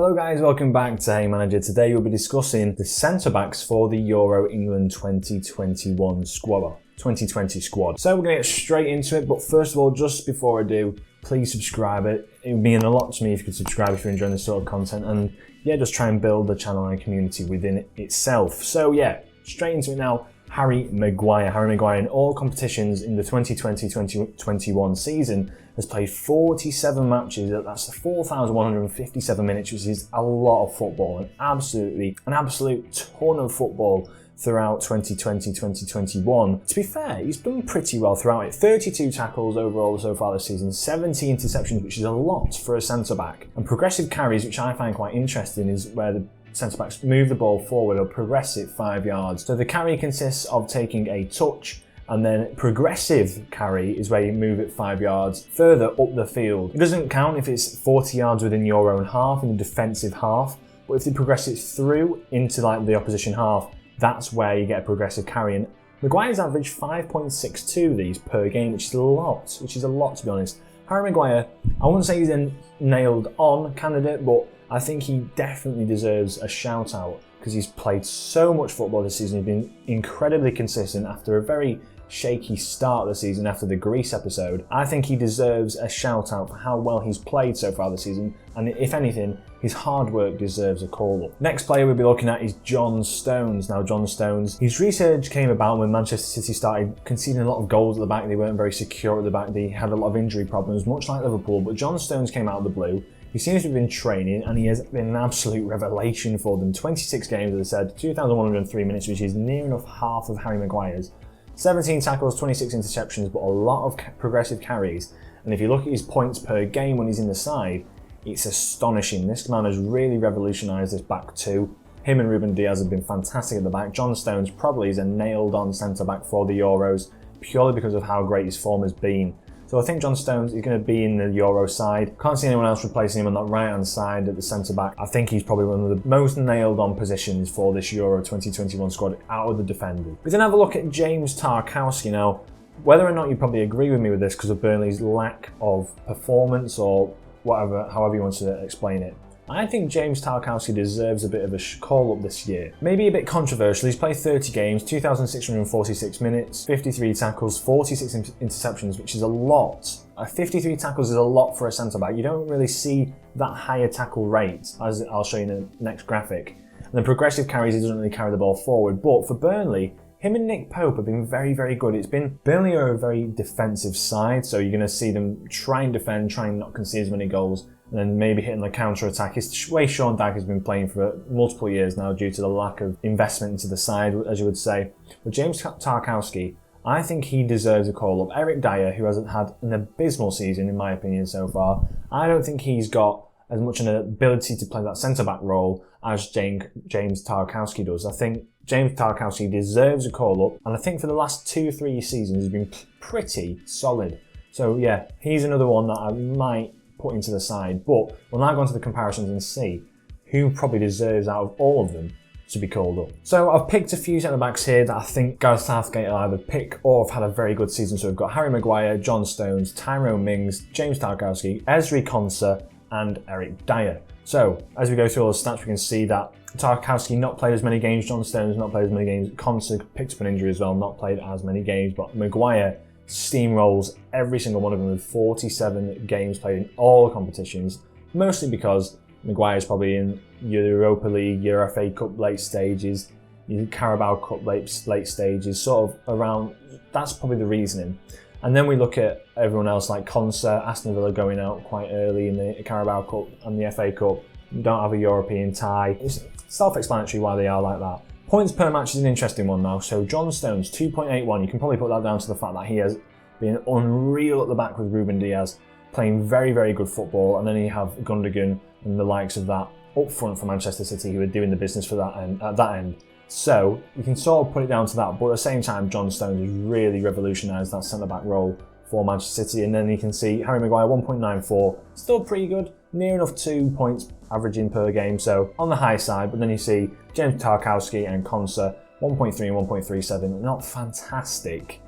Hello guys, welcome back to Haymanager. Today we'll be discussing the centre-backs for the Euro England 2020 squad. So we're going to get straight into it, but first of all, just before I do, please subscribe. It would mean a lot to me if you could subscribe if you're enjoying this sort of content, and yeah, just try and build the channel and community within it itself. So yeah, straight into it now. Harry Maguire in all competitions in the 2020-2021 season has played 47 matches. That's 4,157 minutes, which is a lot of football, an absolute ton of football throughout 2020-2021. To be fair, he's done pretty well throughout it. 32 tackles overall so far this season, 70 interceptions, which is a lot for a centre-back. And progressive carries, which I find quite interesting, is where the centre-backs move the ball forward or progress it 5 yards. So the carry consists of taking a touch, and then progressive carry is where you move it 5 yards further up the field. It doesn't count if it's 40 yards within your own half, in the defensive half, but if you progress it through into like the opposition half, that's where you get a progressive carry. And Maguire's averaged 5.62 these per game, which is a lot to be honest. Harry Maguire, I wouldn't say he's a nailed on candidate, but I think he definitely deserves a shout out because he's played so much football this season. He's been incredibly consistent after a very shaky start of the season after the Greece episode. I think he deserves a shout out for how well he's played so far this season, and if anything, his hard work deserves a call up. Next player we'll be looking at is John Stones. Now John Stones, his research came about when Manchester City started conceding a lot of goals at the back. They weren't very secure at the back. They had a lot of injury problems, much like Liverpool, but John Stones came out of the blue. He seems to have been training, and he has been an absolute revelation for them. 26 games, as I said, 2,103 minutes, which is near enough half of Harry Maguire's. 17 tackles, 26 interceptions, but a lot of progressive carries. And if you look at his points per game when he's in the side, it's astonishing. This man has really revolutionised this back two. Him and Ruben Diaz have been fantastic at the back. John Stones probably is a nailed-on centre-back for the Euros, purely because of how great his form has been. So I think John Stones is going to be in the Euro side. Can't see anyone else replacing him on that right-hand side at the centre-back. I think he's probably one of the most nailed-on positions for this Euro 2021 squad out of the defenders. We then have a look at James Tarkowski now. Whether or not you probably agree with me with this because of Burnley's lack of performance or whatever, however you want to explain it, I think James Tarkowski deserves a bit of a call-up this year. Maybe a bit controversial. He's played 30 games, 2,646 minutes, 53 tackles, 46 interceptions, which is a lot. 53 tackles is a lot for a centre-back. You don't really see that higher tackle rate, as I'll show you in the next graphic. And the progressive carries, he doesn't really carry the ball forward. But for Burnley, him and Nick Pope have been very, very good. Burnley are a very defensive side, so you're going to see them try and defend, try and not concede as many goals, and then maybe hitting the counter-attack. It's the way Sean Dyche has been playing for multiple years now due to the lack of investment into the side, as you would say. But James Tarkowski, I think he deserves a call-up. Eric Dyer, who hasn't had an abysmal season, in my opinion, so far, I don't think he's got as much an ability to play that centre-back role as James Tarkowski does. I think James Tarkowski deserves a call-up, and I think for the last 2-3 seasons he's been pretty solid. So yeah, he's another one that I might put into the side, but we'll now go into the comparisons and see who probably deserves out of all of them to be called up. So I've picked a few centre-backs here that I think Gareth Southgate will either pick or have had a very good season. So we've got Harry Maguire, John Stones, Tyrone Mings, James Tarkowski, Ezri Konsa, and Eric Dyer. So as we go through all the stats, we can see that Tarkowski not played as many games, John Stones not played as many games, Konsa picked up an injury as well, not played as many games, but Maguire steamrolls every single one of them with 47 games played in all the competitions, mostly because Maguire is probably in your Europa League, your FA Cup late stages, your Carabao Cup late stages, sort of around, that's probably the reasoning. And then we look at everyone else like Konsa, Aston Villa going out quite early in the Carabao Cup and the FA Cup, don't have a European tie. It's self-explanatory why they are like that. Points per match is an interesting one now. So John Stones, 2.81. You can probably put that down to the fact that he has been unreal at the back with Ruben Diaz, playing very, very good football. And then you have Gundogan and the likes of that up front for Manchester City who are doing the business for that end, at that end. So you can sort of put it down to that. But at the same time, John Stones has really revolutionised that centre-back role for Manchester City. And then you can see Harry Maguire, 1.94. Still pretty good. Near enough 2 points averaging per game, so on the high side. But then you see James Tarkowski and Konsa, 1.3 and 1.37. Not fantastic,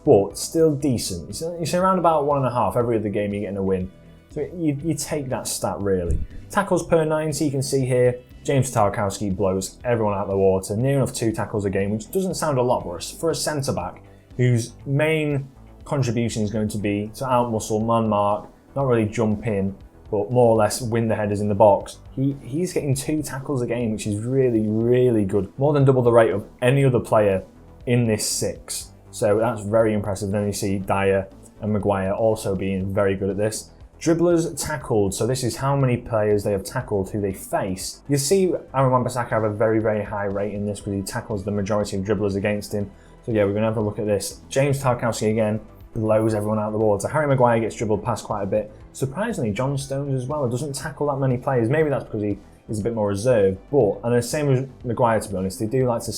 but still decent. It's around about 1.5 every other game you're getting a win. So you take that stat really. Tackles per 90, you can see here, James Tarkowski blows everyone out of the water, near enough 2 tackles a game, which doesn't sound a lot for a centre-back whose main contribution is going to be to out-muscle, man-mark, not really jump in, but more or less win the headers in the box. He's getting 2 tackles a game, which is really, really good. More than double the rate of any other player in this 6. So that's very impressive. Then you see Dyer and Maguire also being very good at this. Dribblers tackled, so this is how many players they have tackled who they face. You see Aaron Wan-Bissaka have a very, very high rate in this because he tackles the majority of dribblers against him. So yeah, we're going to have a look at this. James Tarkowski again blows everyone out of the water. Harry Maguire gets dribbled past quite a bit. Surprisingly, John Stones as well doesn't tackle that many players. Maybe that's because he is a bit more reserved, but, and the same as Maguire to be honest, they do like to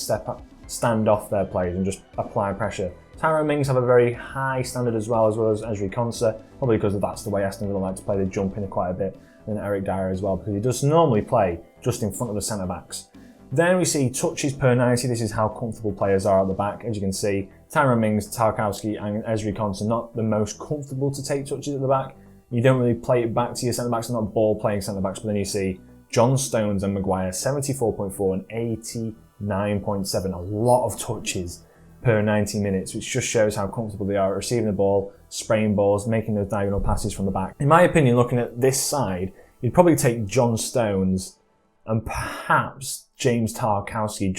stand off their players and just apply pressure. Tyrone Mings have a very high standard as well as Ezri Konsa, probably because that's the way Aston Villa like to play. They jump in quite a bit. And Eric Dyer as well, because he does normally play just in front of the centre-backs. Then we see touches per 90. This is how comfortable players are at the back. As you can see, Tyrone Mings, Tarkowski and Ezri Konsa not the most comfortable to take touches at the back. You don't really play it back to your centre-backs, they're not ball-playing centre-backs, but then you see John Stones and Maguire, 74.4 and 89.7. A lot of touches per 90 minutes, which just shows how comfortable they are at receiving the ball, spraying balls, making those diagonal passes from the back. In my opinion, looking at this side, you'd probably take John Stones and perhaps James Tarkowski.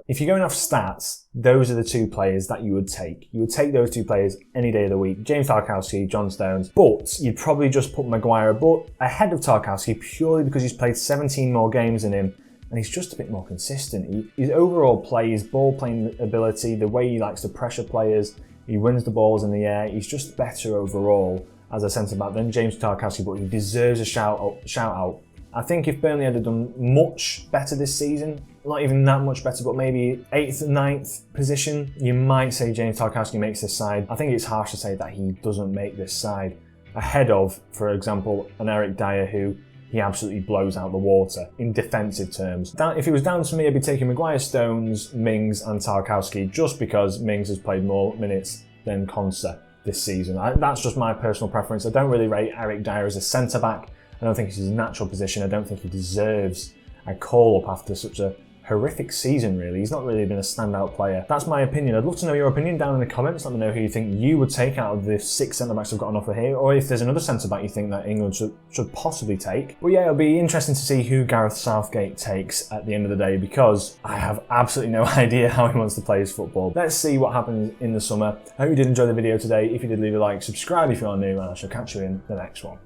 If you're going off stats, those are the 2 players that you would take. You would take those 2 players any day of the week. James Tarkowski, John Stones. But you'd probably just put Maguire ahead of Tarkowski purely because he's played 17 more games than him. And he's just a bit more consistent. His overall play, his ball-playing ability, the way he likes to pressure players, he wins the balls in the air, he's just better overall as a centre-back than James Tarkowski, but he deserves a shout-out. I think if Burnley had done much better this season, not even that much better, but maybe 8th and 9th position, you might say James Tarkowski makes this side. I think it's harsh to say that he doesn't make this side. Ahead of, for example, an Eric Dyer who he absolutely blows out the water in defensive terms. If it was down to me, I'd be taking Maguire, Stones, Mings and Tarkowski just because Mings has played more minutes than Konsa this season. That's just my personal preference. I don't really rate Eric Dyer as a centre-back. I don't think it's his natural position. I don't think he deserves a call-up after such a horrific season, really. He's not really been a standout player. That's my opinion. I'd love to know your opinion down in the comments. Let me know who you think you would take out of the 6 centre-backs I've got on offer here, or if there's another centre-back you think that England should possibly take. But yeah, it'll be interesting to see who Gareth Southgate takes at the end of the day, because I have absolutely no idea how he wants to play his football. Let's see what happens in the summer. I hope you did enjoy the video today. If you did, leave a like, subscribe if you are new, and I shall catch you in the next one.